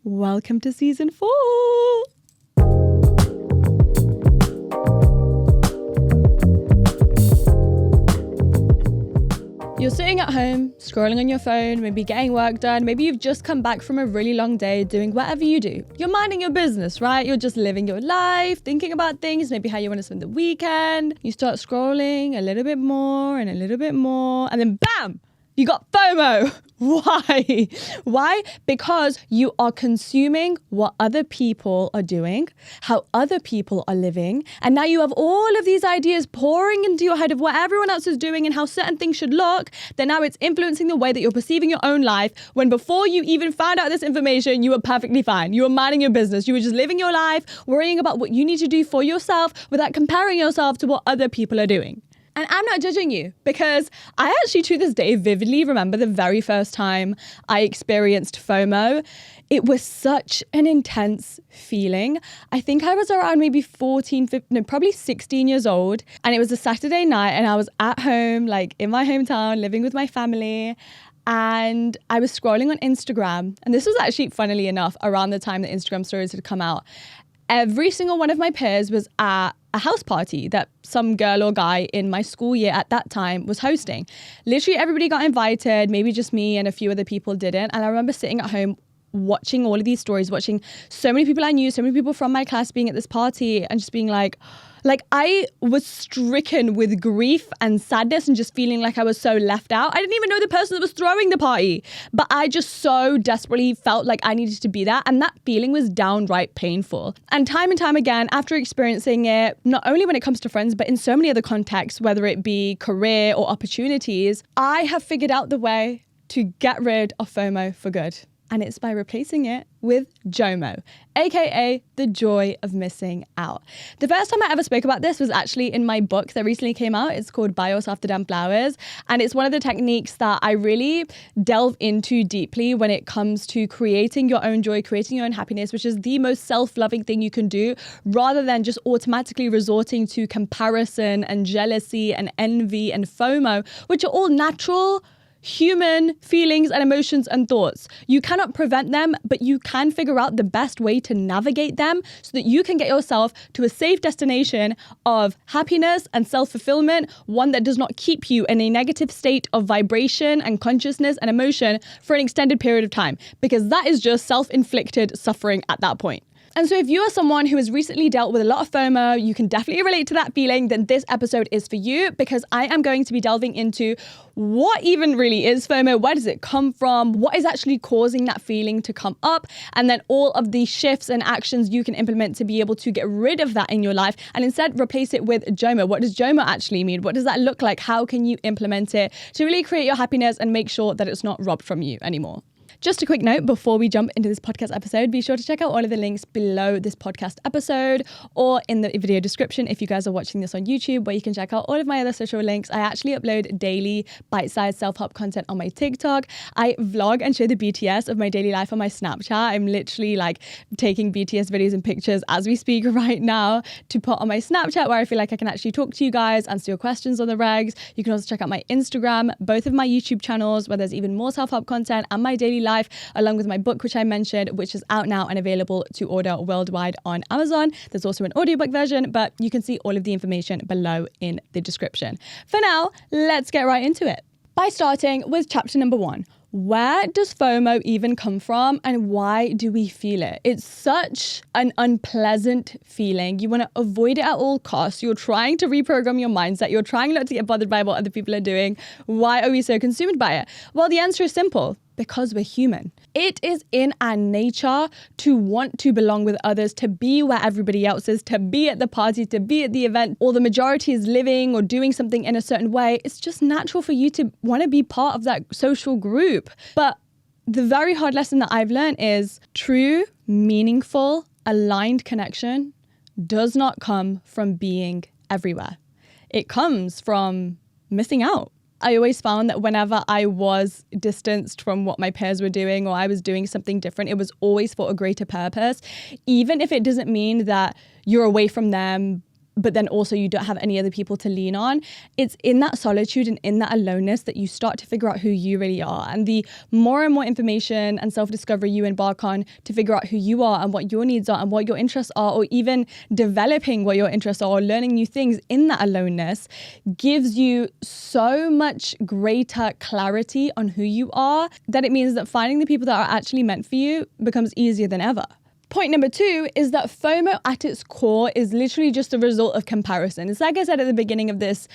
Welcome to season 4. You're sitting at home, scrolling on your phone, maybe getting work done. Maybe you've just come back from a really long day doing whatever you do. You're minding your business, right? You're just living your life, thinking about things, maybe how you want to spend the weekend. You start scrolling a little bit more and a little bit more, and then bam! You got FOMO. Why? Why? Because you are consuming what other people are doing, how other people are living, and now you have all of these ideas pouring into your head of what everyone else is doing and how certain things should look, then now it's influencing the way that you're perceiving your own life, when before you even found out this information, you were perfectly fine. You were minding your business. You were just living your life, worrying about what you need to do for yourself without comparing yourself to what other people are doing. And I'm not judging you, because I actually to this day vividly remember the very first time I experienced FOMO. It was such an intense feeling. I think I was around maybe 16 years old. And it was a Saturday night and I was at home, like in my hometown, living with my family. And I was scrolling on Instagram. And this was actually, funnily enough, around the time that Instagram stories had come out. Every single one of my peers was at a house party that some girl or guy in my school year at that time was hosting. Literally everybody got invited, maybe just me and a few other people didn't. And I remember sitting at home watching all of these stories, watching so many people I knew, so many people from my class being at this party and just being like I was stricken with grief and sadness and just feeling like I was so left out. I didn't even know the person that was throwing the party, but I just so desperately felt like I needed to be there. And that feeling was downright painful. And time again, after experiencing it, not only when it comes to friends, but in so many other contexts, whether it be career or opportunities, I have figured out the way to get rid of FOMO for good. And it's by replacing it with Jomo, aka the joy of missing out. The first time I ever spoke about this was actually in my book that recently came out. It's called Buy Yourself the Damn Flowers. And it's one of the techniques that I really delve into deeply when it comes to creating your own joy, creating your own happiness, which is the most self-loving thing you can do, rather than just automatically resorting to comparison and jealousy and envy and FOMO, which are all natural human feelings and emotions and thoughts. You cannot prevent them, but you can figure out the best way to navigate them so that you can get yourself to a safe destination of happiness and self-fulfillment, one that does not keep you in a negative state of vibration and consciousness and emotion for an extended period of time, because that is just self-inflicted suffering at that point. And so if you are someone who has recently dealt with a lot of FOMO, you can definitely relate to that feeling, then this episode is for you, because I am going to be delving into what even really is FOMO, where does it come from, what is actually causing that feeling to come up, and then all of the shifts and actions you can implement to be able to get rid of that in your life and instead replace it with Jomo. What does Jomo actually mean? What does that look like? How can you implement it to really create your happiness and make sure that it's not robbed from you anymore? Just a quick note before we jump into this podcast episode, be sure to check out all of the links below this podcast episode or in the video description if you guys are watching this on YouTube, where you can check out all of my other social links. I actually upload daily bite-sized self-help content on my TikTok. I vlog and show the BTS of my daily life on my Snapchat. I'm literally like taking BTS videos and pictures as we speak right now to put on my Snapchat, where I feel like I can actually talk to you guys, answer your questions on the regs. You can also check out my Instagram, both of my YouTube channels, where there's even more self-help content, and my daily life, along with my book, which I mentioned, which is out now and available to order worldwide on Amazon. There's also an audiobook version, but you can see all of the information below in the description. For now, let's get right into it by starting with chapter number 1. Where does FOMO even come from, and why do we feel it? It's such an unpleasant feeling. You want to avoid it at all costs. You're trying to reprogram your mindset. You're trying not to get bothered by what other people are doing. Why are we so consumed by it? Well, the answer is simple. Because we're human. It is in our nature to want to belong with others, to be where everybody else is, to be at the party, to be at the event, or the majority is living or doing something in a certain way. It's just natural for you to want to be part of that social group. But the very hard lesson that I've learned is true, meaningful, aligned connection does not come from being everywhere. It comes from missing out. I always found that whenever I was distanced from what my peers were doing, or I was doing something different, it was always for a greater purpose. Even if it doesn't mean that you're away from them but then also you don't have any other people to lean on. It's in that solitude and in that aloneness that you start to figure out who you really are. And the more and more information and self-discovery you embark on to figure out who you are and what your needs are and what your interests are, or even developing what your interests are or learning new things in that aloneness, gives you so much greater clarity on who you are that it means that finding the people that are actually meant for you becomes easier than ever. Point number 2 is that FOMO at its core is literally just a result of comparison. It's like I said at the beginning of this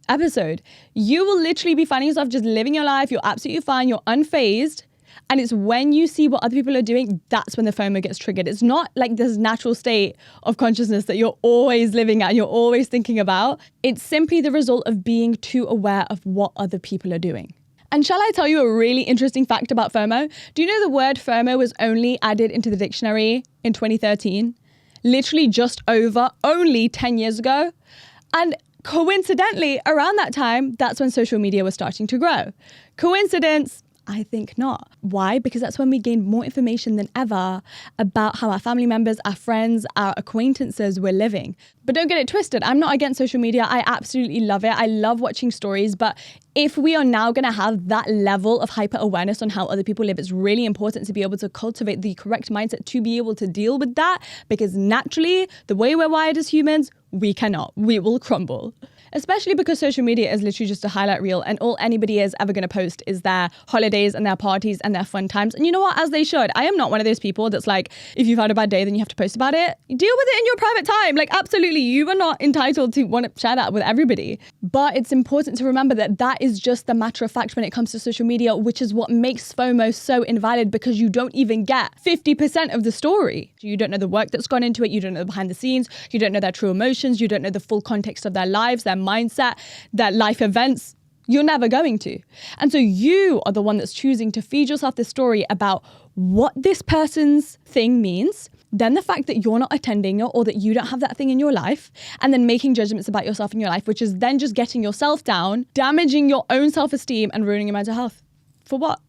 episode, you will literally be finding yourself just living your life. You're absolutely fine. You're unfazed. And it's when you see what other people are doing, that's when the FOMO gets triggered. It's not like this natural state of consciousness that you're always living at and you're always thinking about. It's simply the result of being too aware of what other people are doing. And shall I tell you a really interesting fact about FOMO? Do you know the word FOMO was only added into the dictionary in 2013? Literally just over only 10 years ago. And coincidentally, around that time, that's when social media was starting to grow. Coincidence? I think not. Why? Because that's when we gained more information than ever about how our family members, our friends, our acquaintances were living. But don't get it twisted. I'm not against social media. I absolutely love it. I love watching stories. But if we are now going to have that level of hyper awareness on how other people live, it's really important to be able to cultivate the correct mindset to be able to deal with that. Because naturally, the way we're wired as humans, we cannot. We will crumble. Especially because social media is literally just a highlight reel and all anybody is ever going to post is their holidays and their parties and their fun times. And you know what? As they should. I am not one of those people that's like, if you've had a bad day, then you have to post about it. Deal with it in your private time. Like, absolutely, you are not entitled to want to share that with everybody. But it's important to remember that that is just the matter of fact when it comes to social media, which is what makes FOMO so invalid, because you don't even get 50% of the story. You don't know the work that's gone into it. You don't know the behind the scenes. You don't know their true emotions. You don't know the full context of their lives, their mindset, their life events. You're never going to. And so you are the one that's choosing to feed yourself this story about what this person's thing means, then the fact that you're not attending it or that you don't have that thing in your life, and then making judgments about yourself in your life, which is then just getting yourself down, damaging your own self-esteem and ruining your mental health. For what?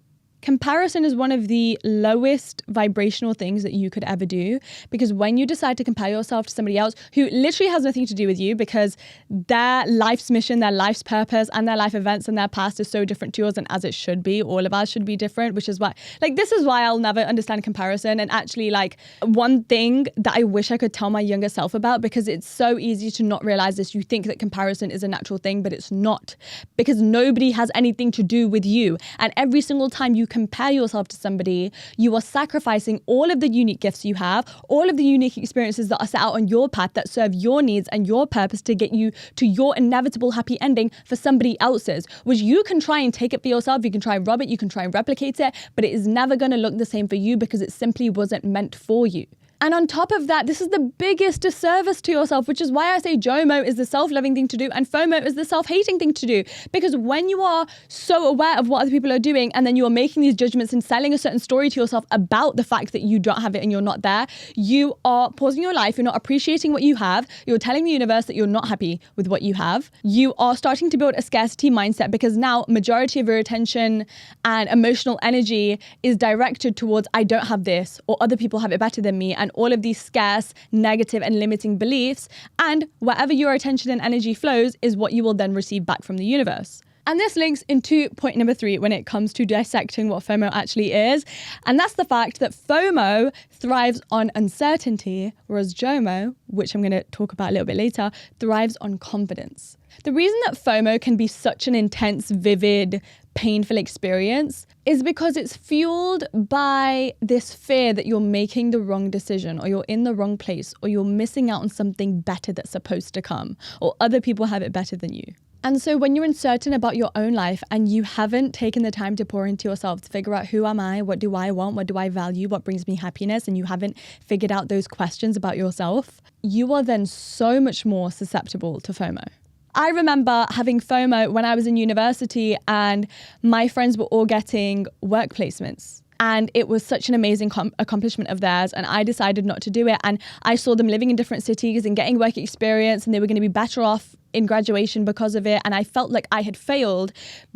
Comparison is one of the lowest vibrational things that you could ever do, because when you decide to compare yourself to somebody else who literally has nothing to do with you, because their life's mission, their life's purpose, and their life events and their past is so different to yours, and as it should be, all of ours should be different, which is why, like, this is why I'll never understand comparison. And actually, like, one thing that I wish I could tell my younger self about, because it's so easy to not realize this, you think that comparison is a natural thing, but it's not, because nobody has anything to do with you. And every single time you compare yourself to somebody, you are sacrificing all of the unique gifts you have, all of the unique experiences that are set out on your path that serve your needs and your purpose to get you to your inevitable happy ending for somebody else's, which you can try and take it for yourself, you can try and rob it, you can try and replicate it, but it is never going to look the same for you because it simply wasn't meant for you. And on top of that, this is the biggest disservice to yourself, which is why I say Jomo is the self-loving thing to do and FOMO is the self-hating thing to do. Because when you are so aware of what other people are doing and then you are making these judgments and selling a certain story to yourself about the fact that you don't have it and you're not there, you are pausing your life. You're not appreciating what you have. You're telling the universe that you're not happy with what you have. You are starting to build a scarcity mindset, because now majority of your attention and emotional energy is directed towards, I don't have this, or other people have it better than me, and all of these scarce, negative, and limiting beliefs. And wherever your attention and energy flows is what you will then receive back from the universe. And this links into point number 3 when it comes to dissecting what FOMO actually is. And that's the fact that FOMO thrives on uncertainty, whereas Jomo, which I'm going to talk about a little bit later, thrives on confidence. The reason that FOMO can be such an intense, vivid, painful experience is because it's fueled by this fear that you're making the wrong decision, or you're in the wrong place, or you're missing out on something better that's supposed to come, or other people have it better than you. And so when you're uncertain about your own life and you haven't taken the time to pour into yourself to figure out, who am I? What do I want? What do I value? What brings me happiness? And you haven't figured out those questions about yourself, you are then so much more susceptible to FOMO. I remember having FOMO when I was in university and my friends were all getting work placements. And it was such an amazing accomplishment of theirs. And I decided not to do it. And I saw them living in different cities and getting work experience, and they were going to be better off in graduation because of it. And I felt like I had failed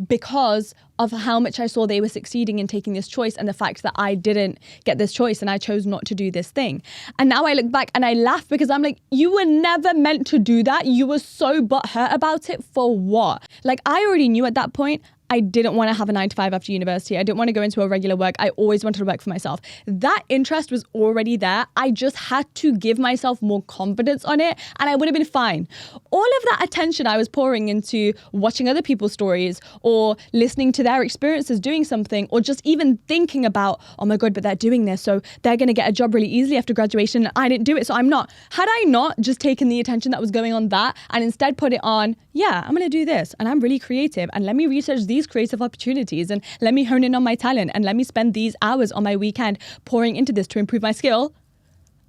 because of how much I saw they were succeeding in taking this choice and the fact that I didn't get this choice and I chose not to do this thing. And now I look back and I laugh because I'm like, you were never meant to do that. You were so butthurt about it for what? Like, I already knew at that point I didn't want to have a 9-to-5 after university. I didn't want to go into a regular work. I always wanted to work for myself. That interest was already there. I just had to give myself more confidence on it and I would have been fine. All of that attention I was pouring into watching other people's stories or listening to their experiences doing something or just even thinking about, oh my God, but they're doing this, so they're going to get a job really easily after graduation and I didn't do it, so I'm not. Had I not just taken the attention that was going on that and instead put it on, yeah, I'm going to do this and I'm really creative and let me research these creative opportunities and let me hone in on my talent and let me spend these hours on my weekend pouring into this to improve my skill,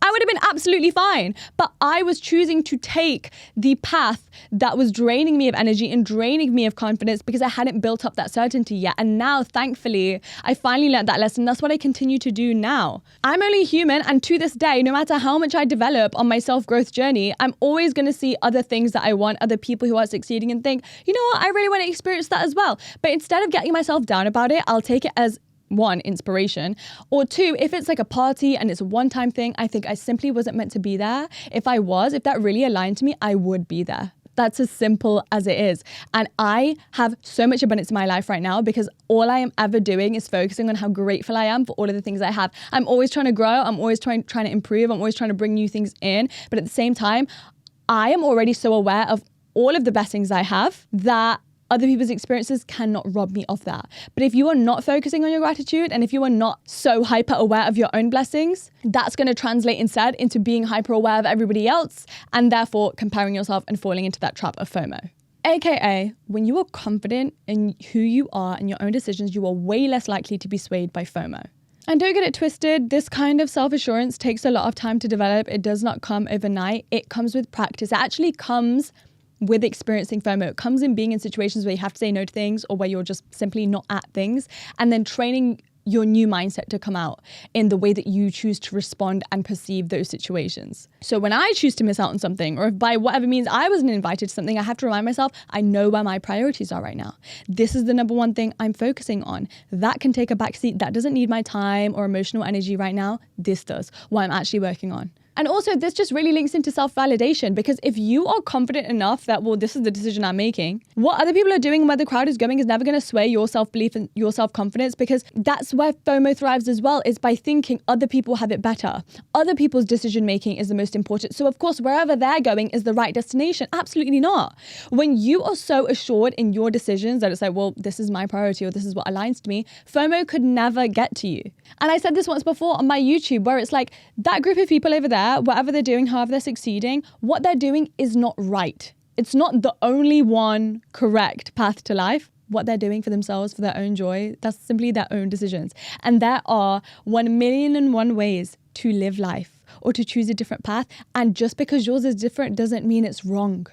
I would have been absolutely fine. But I was choosing to take the path that was draining me of energy and draining me of confidence because I hadn't built up that certainty yet. And now, thankfully, I finally learned that lesson. That's what I continue to do now. I'm only human, and to this day, no matter how much I develop on my self-growth journey, I'm always going to see other things that I want, other people who are succeeding and think, you know what, I really want to experience that as well. But instead of getting myself down about it, I'll take it as one, inspiration, or two, if it's like a party and it's a one-time thing, I think I simply wasn't meant to be there. If that really aligned to me, I would be there. That's as simple as it is. And I have so much abundance in my life right now because all I am ever doing is focusing on how grateful I am for all of the things I have. I'm always trying to grow. I'm always trying to improve. I'm always trying to bring new things in. But at the same time, I am already so aware of all of the blessings I have that other people's experiences cannot rob me of that. But if you are not focusing on your gratitude and if you are not so hyper aware of your own blessings, that's going to translate instead into being hyper aware of everybody else and therefore comparing yourself and falling into that trap of FOMO. AKA, when you are confident in who you are and your own decisions, you are way less likely to be swayed by FOMO. And don't get it twisted, this kind of self-assurance takes a lot of time to develop. It does not come overnight. It comes with practice. It actually comes with experiencing FOMO. It comes in being in situations where you have to say no to things or where you're just simply not at things, and then training your new mindset to come out in the way that you choose to respond and perceive those situations. So when I choose to miss out on something, or if by whatever means I wasn't invited to something, I have to remind myself, I know where my priorities are right now. This is the number one thing I'm focusing on. That can take a backseat. That doesn't need my time or emotional energy right now. This does, what I'm actually working on. And also, this just really links into self-validation, because if you are confident enough that, well, this is the decision I'm making, what other people are doing and where the crowd is going is never going to sway your self-belief and your self-confidence, because that's where FOMO thrives as well, is by thinking other people have it better. Other people's decision-making is the most important. So, of course, wherever they're going is the right destination. Absolutely not. When you are so assured in your decisions that it's like, well, this is my priority or this is what aligns to me, FOMO could never get to you. And I said this once before on my YouTube, where it's like that group of people over there, whatever they're doing, however they're succeeding, what they're doing is not right. It's not the only one correct path to life. What they're doing for themselves, for their own joy, that's simply their own decisions. And there are 1,000,001 ways to live life or to choose a different path. And just because yours is different doesn't mean it's wrong.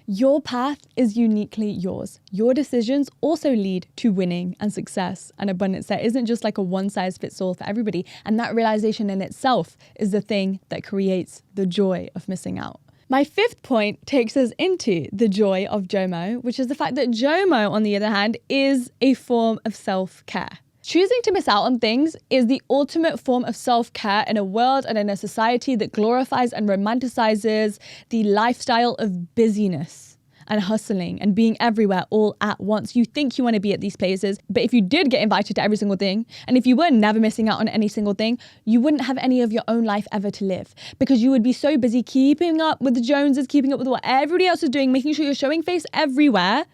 Your path is uniquely yours. Your decisions also lead to winning and success and abundance. There isn't just like a one-size-fits-all for everybody. And that realization in itself is the thing that creates the joy of missing out. My fifth point takes us into the joy of Jomo, which is the fact that Jomo, on the other hand, is a form of self-care. Choosing to miss out on things is the ultimate form of self-care in a world and in a society that glorifies and romanticizes the lifestyle of busyness and hustling and being everywhere all at once. You think you want to be at these places, but if you did get invited to every single thing, and if you were never missing out on any single thing, you wouldn't have any of your own life ever to live, because you would be so busy keeping up with the Joneses, keeping up with what everybody else is doing, making sure you're showing face everywhere.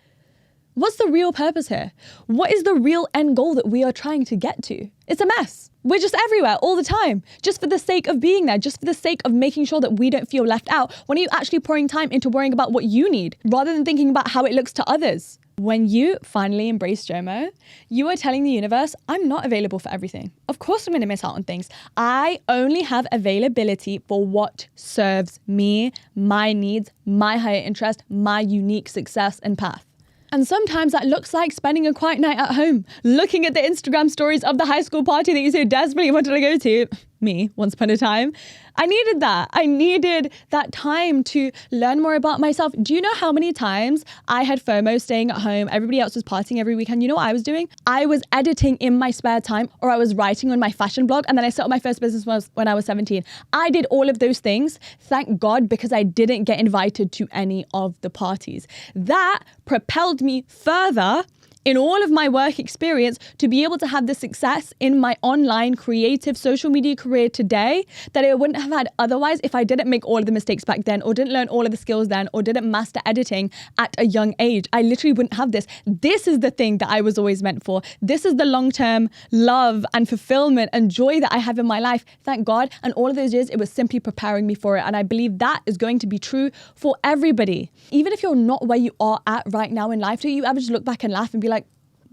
What's the real purpose here? What is the real end goal that we are trying to get to? It's a mess. We're just everywhere all the time, just for the sake of being there, just for the sake of making sure that we don't feel left out. When are you actually pouring time into worrying about what you need rather than thinking about how it looks to others? When you finally embrace Jomo, you are telling the universe, I'm not available for everything. Of course I'm going to miss out on things. I only have availability for what serves me, my needs, my higher interest, my unique success and path. And sometimes that looks like spending a quiet night at home, looking at the Instagram stories of the high school party that you so desperately wanted to go to, me once upon a time. I needed that. I needed that time to learn more about myself. Do you know how many times I had FOMO staying at home? Everybody else was partying every weekend. You know what I was doing? I was editing in my spare time, or I was writing on my fashion blog. And then I set up my first business when I was 17. I did all of those things, thank God, because I didn't get invited to any of the parties. That propelled me further in all of my work experience to be able to have the success in my online creative social media career today that I wouldn't have had otherwise if I didn't make all of the mistakes back then, or didn't learn all of the skills then, or didn't master editing at a young age. I literally wouldn't have this. This is the thing that I was always meant for. This is the long-term love and fulfillment and joy that I have in my life. Thank God. And all of those years, it was simply preparing me for it. And I believe that is going to be true for everybody. Even if you're not where you are at right now in life, do you ever just look back and laugh and be like,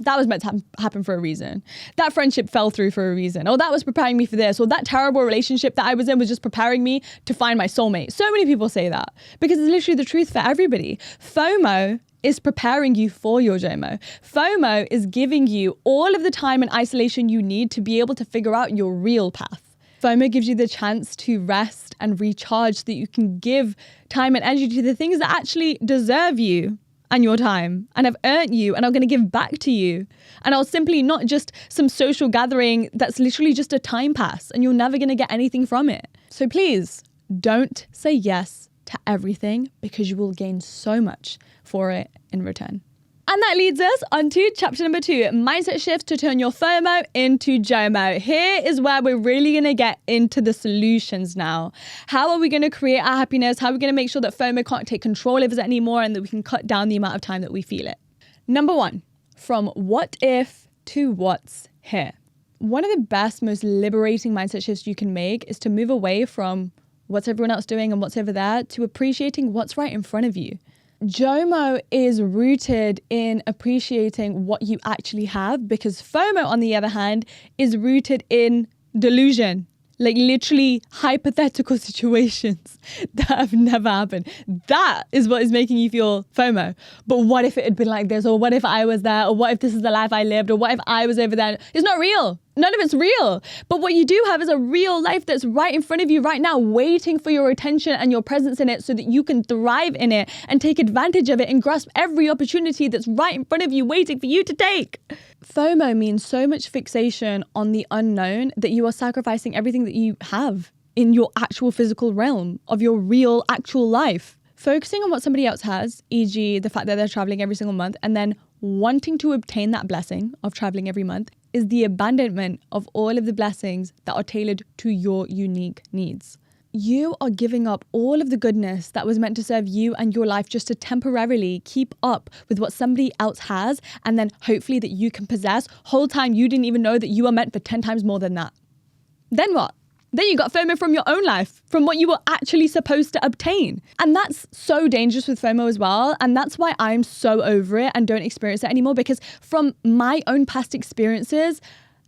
that was meant to happen for a reason. That friendship fell through for a reason. Or that was preparing me for this. Or that terrible relationship that I was in was just preparing me to find my soulmate. So many people say that because it's literally the truth for everybody. FOMO is preparing you for your Jomo. FOMO is giving you all of the time and isolation you need to be able to figure out your real path. FOMO gives you the chance to rest and recharge so that you can give time and energy to the things that actually deserve you and your time and have earned you and are going to give back to you. And are simply not just some social gathering that's literally just a time pass and you're never going to get anything from it. So please don't say yes to everything because you will gain so much for it in return. And that leads us on to chapter number 2, mindset shifts to turn your FOMO into Jomo. Here is where we're really going to get into the solutions now. How are we going to create our happiness? How are we going to make sure that FOMO can't take control of us anymore and that we can cut down the amount of time that we feel it? Number 1, from what if to what's here. One of the best, most liberating mindset shifts you can make is to move away from what's everyone else doing and what's over there to appreciating what's right in front of you. Jomo is rooted in appreciating what you actually have, because FOMO, on the other hand, is rooted in delusion. Like literally hypothetical situations that have never happened. That is what is making you feel FOMO. But what if it had been like this? Or what if I was there? Or what if this is the life I lived? Or what if I was over there? It's not real. None of it's real. But what you do have is a real life that's right in front of you right now, waiting for your attention and your presence in it so that you can thrive in it and take advantage of it and grasp every opportunity that's right in front of you, waiting for you to take. FOMO means so much fixation on the unknown that you are sacrificing everything that you have in your actual physical realm of your real actual life. Focusing on what somebody else has, e.g. the fact that they're traveling every single month, and then wanting to obtain that blessing of traveling every month is the abandonment of all of the blessings that are tailored to your unique needs. You are giving up all of the goodness that was meant to serve you and your life just to temporarily keep up with what somebody else has, and then hopefully that you can possess. Whole time you didn't even know that you are meant for 10 times more than that. Then what? Then you got FOMO from your own life, from what you were actually supposed to obtain. And that's so dangerous with FOMO as well. And that's why I'm so over it and don't experience it anymore, because from my own past experiences,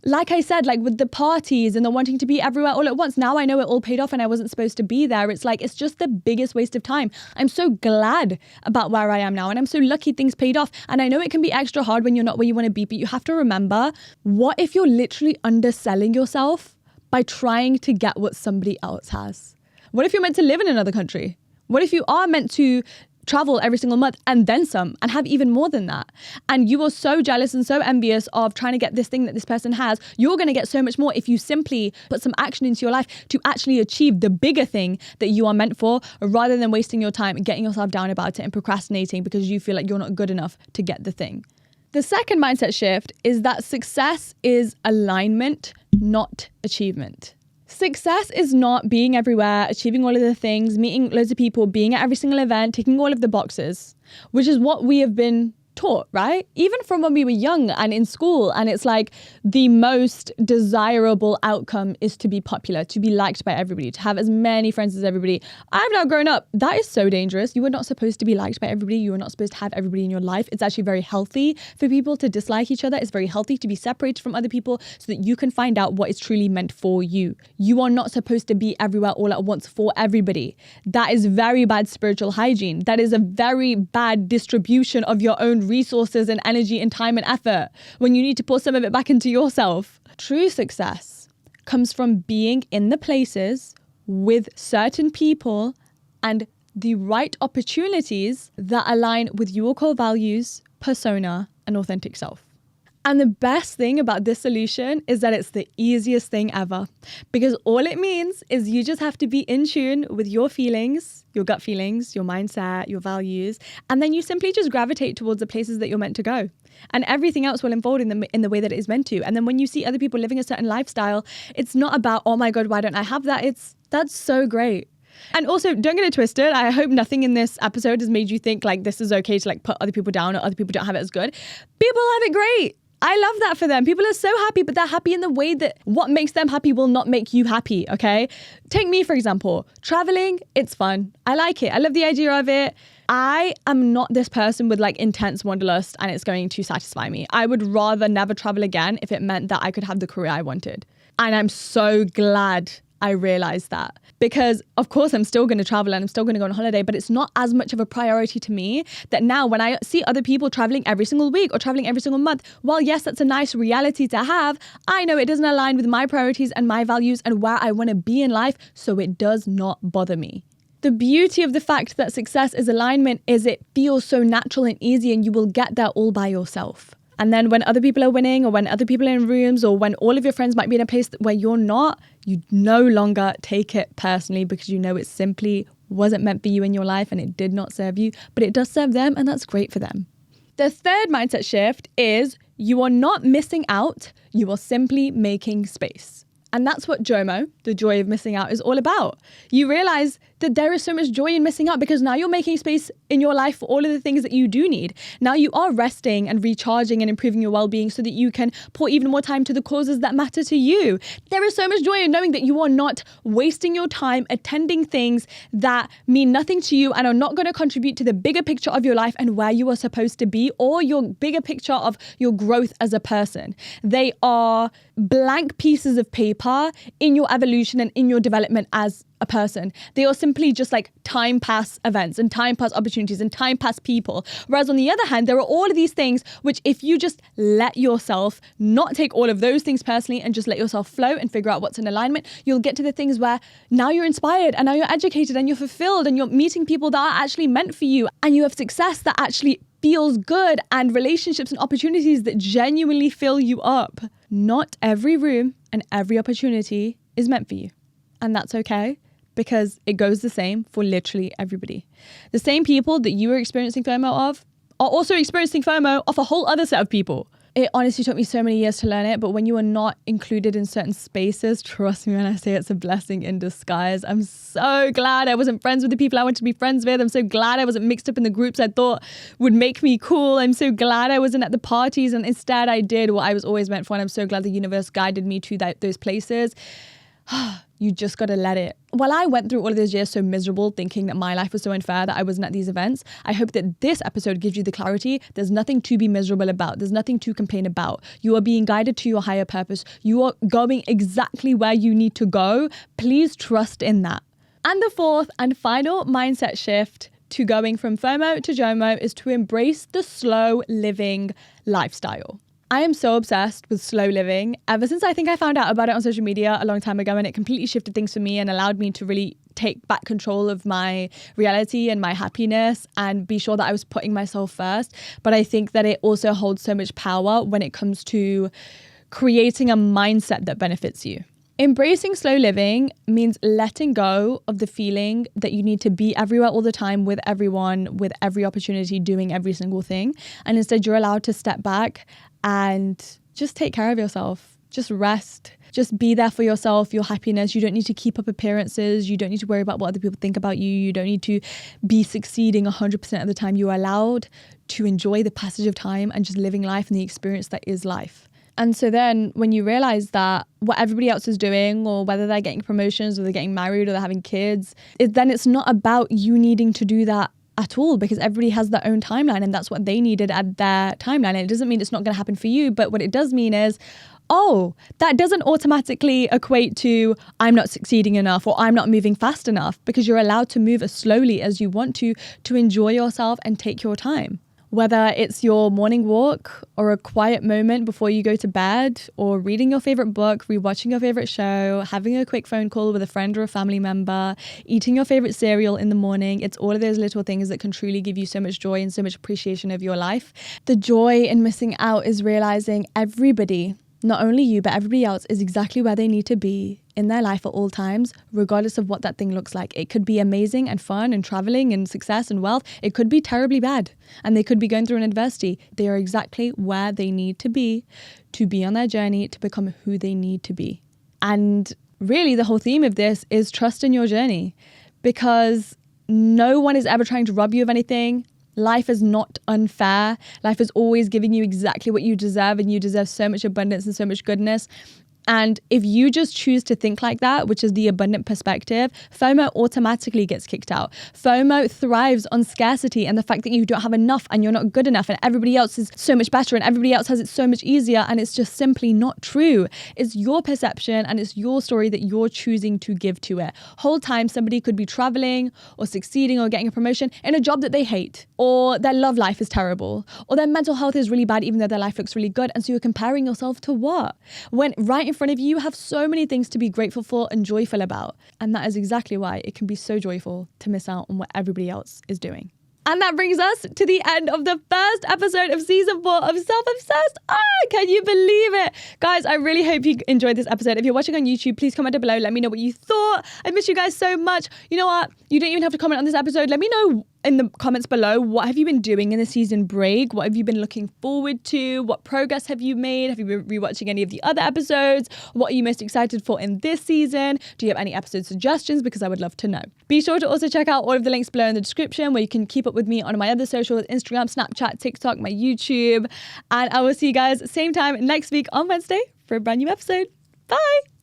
like I said, like with the parties and the wanting to be everywhere all at once, now I know it all paid off and I wasn't supposed to be there. It's like, it's just the biggest waste of time. I'm so glad about where I am now and I'm so lucky things paid off. And I know it can be extra hard when you're not where you want to be, but you have to remember, what if you're literally underselling yourself by trying to get what somebody else has? What if you're meant to live in another country? What if you are meant to travel every single month and then some and have even more than that? And you are so jealous and so envious of trying to get this thing that this person has. You're going to get so much more if you simply put some action into your life to actually achieve the bigger thing that you are meant for, rather than wasting your time and getting yourself down about it and procrastinating because you feel like you're not good enough to get the thing. The second mindset shift is that success is alignment, not achievement. Success is not being everywhere, achieving all of the things, meeting loads of people, being at every single event, ticking all of the boxes, which is what we have been taught, right? Even from when we were young and in school. And it's like the most desirable outcome is to be popular, to be liked by everybody, to have as many friends as everybody. I've now grown up. That is so dangerous. You are not supposed to be liked by everybody. You are not supposed to have everybody in your life. It's actually very healthy for people to dislike each other. It's very healthy to be separated from other people so that you can find out what is truly meant for you. You are not supposed to be everywhere all at once for everybody. That is very bad spiritual hygiene. That is a very bad distribution of your own resources and energy and time and effort when you need to pour some of it back into yourself. True success comes from being in the places with certain people and the right opportunities that align with your core values, persona, and authentic self. And the best thing about this solution is that it's the easiest thing ever, because all it means is you just have to be in tune with your feelings, your gut feelings, your mindset, your values, and then you simply just gravitate towards the places that you're meant to go. And everything else will unfold in the way that it is meant to. And then when you see other people living a certain lifestyle, it's not about, oh my God, why don't I have that? That's so great. And also, don't get it twisted. I hope nothing in this episode has made you think like this is okay to like put other people down or other people don't have it as good. People have it great. I love that for them. People are so happy, but they're happy in the way that what makes them happy will not make you happy, okay? Take me, for example. Traveling, it's fun. I like it. I love the idea of it. I am not this person with like intense wanderlust and it's going to satisfy me. I would rather never travel again if it meant that I could have the career I wanted. And I'm so glad I realized that, because of course I'm still going to travel and I'm still going to go on holiday, but it's not as much of a priority to me that now when I see other people traveling every single week or traveling every single month, while yes, that's a nice reality to have, I know it doesn't align with my priorities and my values and where I want to be in life, so it does not bother me. The beauty of the fact that success is alignment is it feels so natural and easy, and you will get there all by yourself. And then when other people are winning, or when other people are in rooms, or when all of your friends might be in a place where you're not, you no longer take it personally, because you know it simply wasn't meant for you in your life and it did not serve you, but it does serve them, and that's great for them. The third mindset shift is you are not missing out, you are simply making space. And that's what Jomo, the joy of missing out, is all about. You realize that there is so much joy in missing out, because now you're making space in your life for all of the things that you do need. Now you are resting and recharging and improving your well-being so that you can pour even more time to the causes that matter to you. There is so much joy in knowing that you are not wasting your time attending things that mean nothing to you and are not going to contribute to the bigger picture of your life and where you are supposed to be, or your bigger picture of your growth as a person. They are blank pieces of paper in your evolution and in your development as a person. They are simply just like time pass events and time pass opportunities and time pass people. Whereas on the other hand, there are all of these things which, if you just let yourself not take all of those things personally and just let yourself flow and figure out what's in alignment, you'll get to the things where now you're inspired and now you're educated and you're fulfilled and you're meeting people that are actually meant for you, and you have success that actually feels good and relationships and opportunities that genuinely fill you up. Not every room and every opportunity is meant for you. And that's okay, because it goes the same for literally everybody. The same people that you are experiencing FOMO of are also experiencing FOMO of a whole other set of people. It honestly took me so many years to learn it, but when you are not included in certain spaces, trust me when I say it's a blessing in disguise. I'm so glad I wasn't friends with the people I wanted to be friends with. I'm so glad I wasn't mixed up in the groups I thought would make me cool. I'm so glad I wasn't at the parties, and instead I did what I was always meant for, and I'm so glad the universe guided me to those places. You just got to let it. While I went through all of those years so miserable, thinking that my life was so unfair that I wasn't at these events, I hope that this episode gives you the clarity. There's nothing to be miserable about. There's nothing to complain about. You are being guided to your higher purpose. You are going exactly where you need to go. Please trust in that. And the fourth and final mindset shift to going from FOMO to Jomo is to embrace the slow living lifestyle. I am so obsessed with slow living ever since I think I found out about it on social media a long time ago, and it completely shifted things for me and allowed me to really take back control of my reality and my happiness and be sure that I was putting myself first. But I think that it also holds so much power when it comes to creating a mindset that benefits you. Embracing slow living means letting go of the feeling that you need to be everywhere all the time with everyone, with every opportunity, doing every single thing. And instead you're allowed to step back and just take care of yourself. Just rest. Just be there for yourself, your happiness. You don't need to keep up appearances. You don't need to worry about what other people think about you. You don't need to be succeeding 100% of the time. You are allowed to enjoy the passage of time and just living life and the experience that is life. And so then when you realize that what everybody else is doing, or whether they're getting promotions or they're getting married or they're having kids, then it's not about you needing to do that at all, because everybody has their own timeline and that's what they needed at their timeline. And it doesn't mean it's not going to happen for you, but what it does mean is, oh, that doesn't automatically equate to I'm not succeeding enough or I'm not moving fast enough, because you're allowed to move as slowly as you want to enjoy yourself and take your time. Whether it's your morning walk or a quiet moment before you go to bed, or reading your favorite book, rewatching your favorite show, having a quick phone call with a friend or a family member, eating your favorite cereal in the morning, it's all of those little things that can truly give you so much joy and so much appreciation of your life. The joy in missing out is realizing everybody, not only you, but everybody else, is exactly where they need to be in their life at all times, regardless of what that thing looks like. It could be amazing and fun and traveling and success and wealth. It could be terribly bad and they could be going through an adversity. They are exactly where they need to be on their journey to become who they need to be. And really the whole theme of this is trust in your journey, because no one is ever trying to rob you of anything. Life is not unfair. Life is always giving you exactly what you deserve, and you deserve so much abundance and so much goodness. And if you just choose to think like that, which is the abundant perspective, FOMO automatically gets kicked out. FOMO thrives on scarcity and the fact that you don't have enough and you're not good enough and everybody else is so much better and everybody else has it so much easier, and it's just simply not true. It's your perception and it's your story that you're choosing to give to it. Whole time somebody could be traveling or succeeding or getting a promotion in a job that they hate, or their love life is terrible, or their mental health is really bad even though their life looks really good. And so you're comparing yourself to what? When right in front of you have so many things to be grateful for and joyful about. And that is exactly why it can be so joyful to miss out on what everybody else is doing. And that brings us to the end of the first episode of season 4 of Self-Obsessed. Can you believe it? Guys, I really hope you enjoyed this episode. If you're watching on YouTube, please comment down below. Let me know what you thought. I miss you guys so much. You know what? You don't even have to comment on this episode. Let me know in the comments below, what have you been doing in the season break? What have you been looking forward to? What progress have you made? Have you been rewatching any of the other episodes? What are you most excited for in this season? Do you have any episode suggestions? Because I would love to know. Be sure to also check out all of the links below in the description, where you can keep up with me on my other socials: Instagram, Snapchat, TikTok, my YouTube. And I will see you guys same time next week on Wednesday for a brand new episode. Bye!